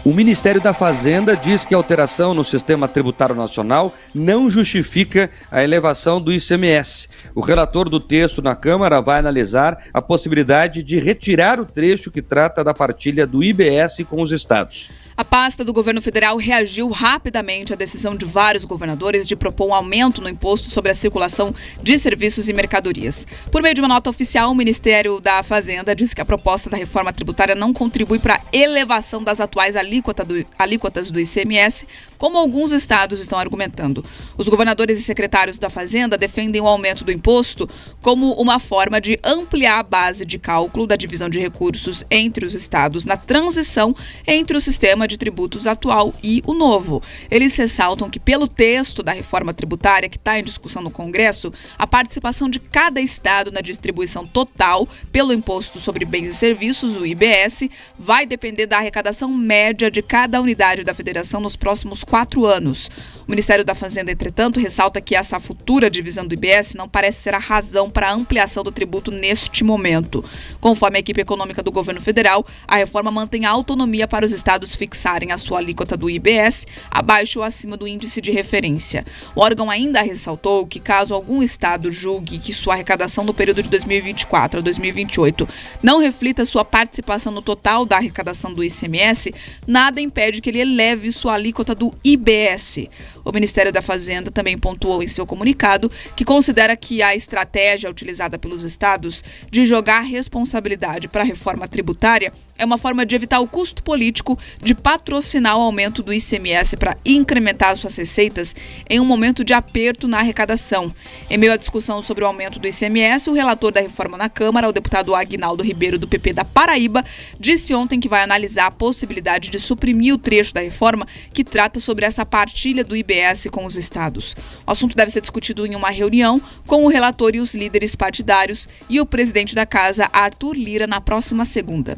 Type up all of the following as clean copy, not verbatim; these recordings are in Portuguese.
O Ministério da Fazenda diz que a alteração no sistema tributário nacional não justifica a elevação do ICMS. O relator do texto na Câmara vai analisar a possibilidade de retirar o trecho que trata da partilha do IBS com os estados. A pasta do governo federal reagiu rapidamente à decisão de vários governadores de propor um aumento no imposto sobre a circulação de serviços e mercadorias. Por meio de uma nota oficial, o Ministério da Fazenda disse que a proposta da reforma tributária não contribui para a elevação das atuais alíquotas do ICMS, como alguns estados estão argumentando. Os governadores e secretários da Fazenda defendem o aumento do imposto como uma forma de ampliar a base de cálculo da divisão de recursos entre os estados na transição entre o sistema de tributos atual e o novo. Eles ressaltam que, pelo texto da reforma tributária que está em discussão no Congresso, a participação de cada estado na distribuição total pelo Imposto sobre Bens e Serviços, o IBS, vai depender da arrecadação média de cada unidade da federação nos próximos 4 anos. O Ministério da Fazenda, entretanto, ressalta que essa futura divisão do IBS não parece ser a razão para a ampliação do tributo neste momento. Conforme a equipe econômica do governo federal, a reforma mantém a autonomia para os estados fixarem a sua alíquota do IBS abaixo ou acima do índice de referência. O órgão ainda ressaltou que, caso algum estado julgue que sua arrecadação no período de 2024 a 2028 não reflita sua participação no total da arrecadação do ICMS, nada impede que ele eleve sua alíquota do IBS. O Ministério da Fazenda também pontuou em seu comunicado que considera que a estratégia utilizada pelos estados de jogar responsabilidade para a reforma tributária é uma forma de evitar o custo político de patrocinar o aumento do ICMS para incrementar suas receitas em um momento de aperto na arrecadação. Em meio à discussão sobre o aumento do ICMS, o relator da reforma na Câmara, o deputado Aguinaldo Ribeiro, do PP da Paraíba, disse ontem que vai analisar a possibilidade de suprimir o trecho da reforma que trata sobre essa partilha do IBS com os estados. O assunto deve ser discutido em uma reunião com o relator e os líderes partidários e o presidente da Casa, Arthur Lira, na próxima segunda.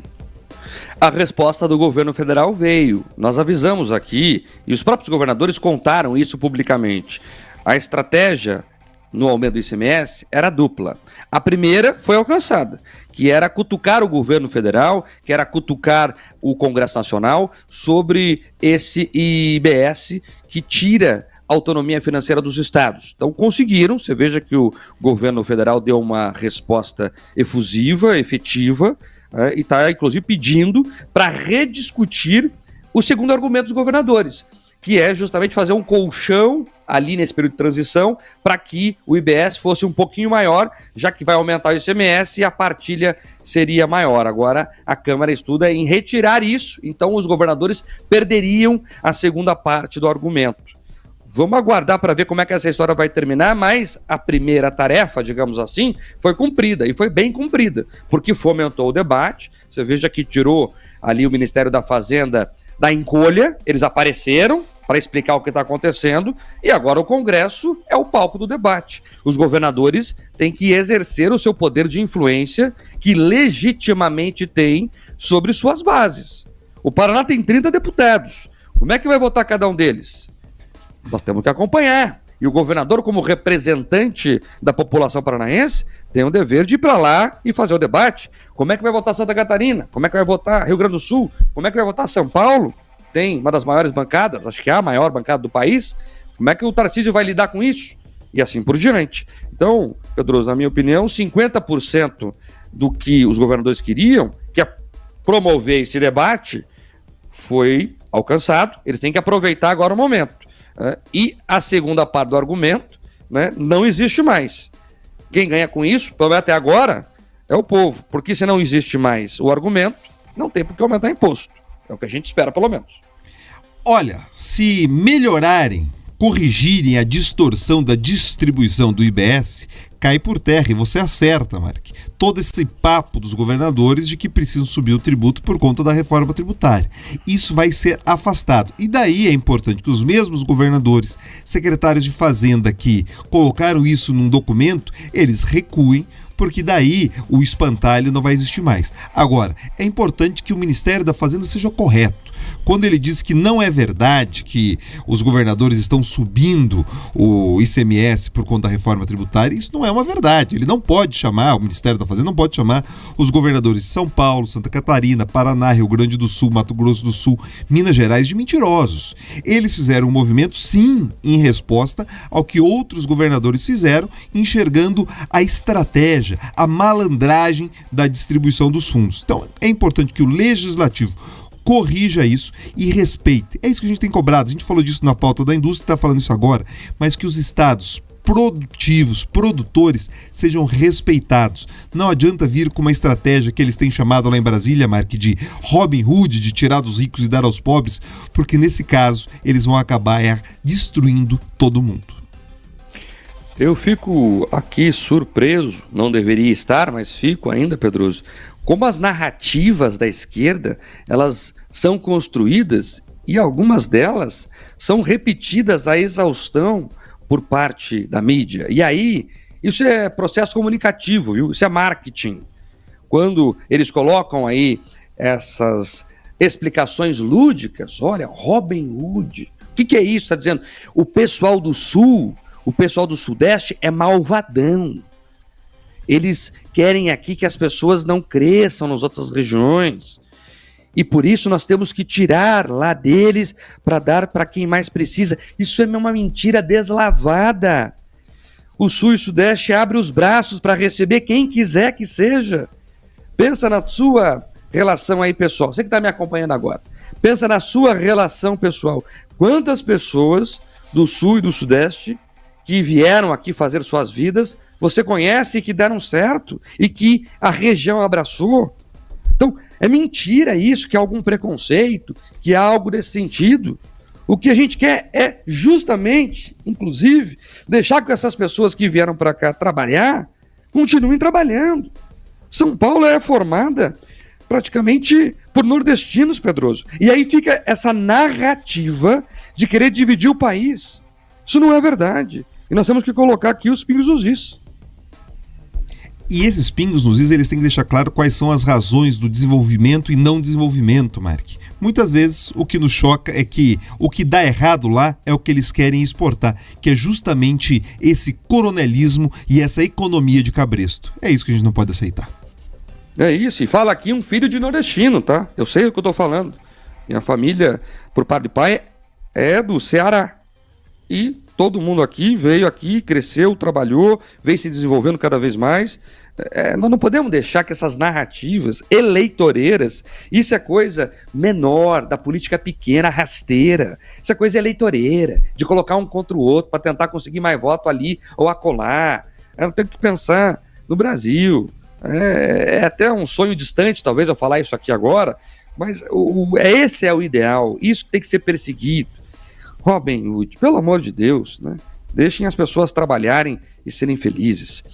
A resposta do governo federal veio. Nós avisamos aqui, e os próprios governadores contaram isso publicamente. A estratégia no aumento do ICMS era dupla. A primeira foi alcançada, que era cutucar o governo federal, que era cutucar o Congresso Nacional sobre esse IBS que tira a autonomia financeira dos estados. Então conseguiram, você veja que o governo federal deu uma resposta efusiva, efetiva, e está inclusive pedindo para rediscutir o segundo argumento dos governadores, que é justamente fazer um colchão ali nesse período de transição para que o IBS fosse um pouquinho maior, já que vai aumentar o ICMS e a partilha seria maior. Agora a Câmara estuda em retirar isso, então os governadores perderiam a segunda parte do argumento. Vamos aguardar para ver como é que essa história vai terminar, mas a primeira tarefa, digamos assim, foi cumprida, e foi bem cumprida, porque fomentou o debate. Você veja que tirou ali o Ministério da Fazenda da encolha, eles apareceram para explicar o que está acontecendo, e agora o Congresso é o palco do debate. Os governadores têm que exercer o seu poder de influência, que legitimamente têm sobre suas bases. O Paraná tem 30 deputados. Como é que vai votar cada um deles? Nós temos que acompanhar. E o governador, como representante da população paranaense, tem o dever de ir para lá e fazer o debate. Como é que vai votar Santa Catarina? Como é que vai votar Rio Grande do Sul? Como é que vai votar São Paulo? Tem uma das maiores bancadas, acho que é a maior bancada do país. Como é que o Tarcísio vai lidar com isso? E assim por diante. Então, Pedroso, na minha opinião, 50% do que os governadores queriam, que é promover esse debate, foi alcançado. Eles têm que aproveitar agora o momento. E a segunda parte do argumento, né, não existe mais. Quem ganha com isso, pelo menos até agora, é o povo. Porque se não existe mais o argumento, não tem por que aumentar imposto. É o que a gente espera, pelo menos. Olha, se melhorarem, corrigirem a distorção da distribuição do IBS, cai por terra, e você acerta, Mark. Todo esse papo dos governadores de que precisam subir o tributo por conta da reforma tributária. Isso vai ser afastado. E daí é importante que os mesmos governadores, secretários de Fazenda que colocaram isso num documento, eles recuem, porque daí o espantalho não vai existir mais. Agora, é importante que o Ministério da Fazenda seja correto. Quando ele diz que não é verdade que os governadores estão subindo o ICMS por conta da reforma tributária, isso não é uma verdade. Ele não pode chamar, o Ministério da Fazenda não pode chamar os governadores de São Paulo, Santa Catarina, Paraná, Rio Grande do Sul, Mato Grosso do Sul, Minas Gerais de mentirosos. Eles fizeram um movimento, sim, em resposta ao que outros governadores fizeram, enxergando a estratégia, a malandragem da distribuição dos fundos. Então, é importante que o Legislativo corrija isso e respeite. É isso que a gente tem cobrado. A gente falou disso na pauta da indústria, está falando isso agora, mas que os estados produtivos, produtores, sejam respeitados. Não adianta vir com uma estratégia que eles têm chamado lá em Brasília, Mark, de Robin Hood, de tirar dos ricos e dar aos pobres, porque nesse caso eles vão acabar destruindo todo mundo. Eu fico aqui surpreso, não deveria estar, mas fico ainda, Pedroso, como as narrativas da esquerda, elas são construídas e algumas delas são repetidas à exaustão por parte da mídia. E aí, isso é processo comunicativo, viu? Isso é marketing. Quando eles colocam aí essas explicações lúdicas, olha, Robin Hood, o que é isso? Está dizendo, o pessoal do Sul, o pessoal do Sudeste é malvadão. Eles querem aqui que as pessoas não cresçam nas outras regiões. E por isso nós temos que tirar lá deles para dar para quem mais precisa. Isso é uma mentira deslavada. O Sul e o Sudeste abrem os braços para receber quem quiser que seja. Pensa na sua relação aí, pessoal. Você que está me acompanhando agora. Pensa na sua relação pessoal. Quantas pessoas do Sul e do Sudeste que vieram aqui fazer suas vidas, você conhece e que deram certo e que a região abraçou? Então, é mentira isso, que há algum preconceito, que há algo desse sentido. O que a gente quer é justamente, inclusive, deixar que essas pessoas que vieram para cá trabalhar, continuem trabalhando. São Paulo é formada praticamente por nordestinos, Pedroso. E aí fica essa narrativa de querer dividir o país. Isso não é verdade. E nós temos que colocar aqui os pingos nos is. E esses pingos nos is, eles têm que deixar claro quais são as razões do desenvolvimento e não desenvolvimento, Mark. Muitas vezes o que nos choca é que o que dá errado lá é o que eles querem exportar, que é justamente esse coronelismo e essa economia de cabresto. É isso que a gente não pode aceitar. É isso, e fala aqui um filho de nordestino, tá? Eu sei o que eu tô falando. Minha família, por parte de pai, é do Ceará. E todo mundo aqui veio aqui, cresceu, trabalhou, veio se desenvolvendo cada vez mais. Nós não podemos deixar que essas narrativas eleitoreiras, isso é coisa menor, da política pequena, rasteira. Isso é coisa eleitoreira, de colocar um contra o outro para tentar conseguir mais voto ali ou acolá. Eu tenho que pensar no Brasil. É até um sonho distante, talvez, eu falar isso aqui agora, mas esse é o ideal, isso tem que ser perseguido. Robin Hood, pelo amor de Deus, né? Deixem as pessoas trabalharem e serem felizes.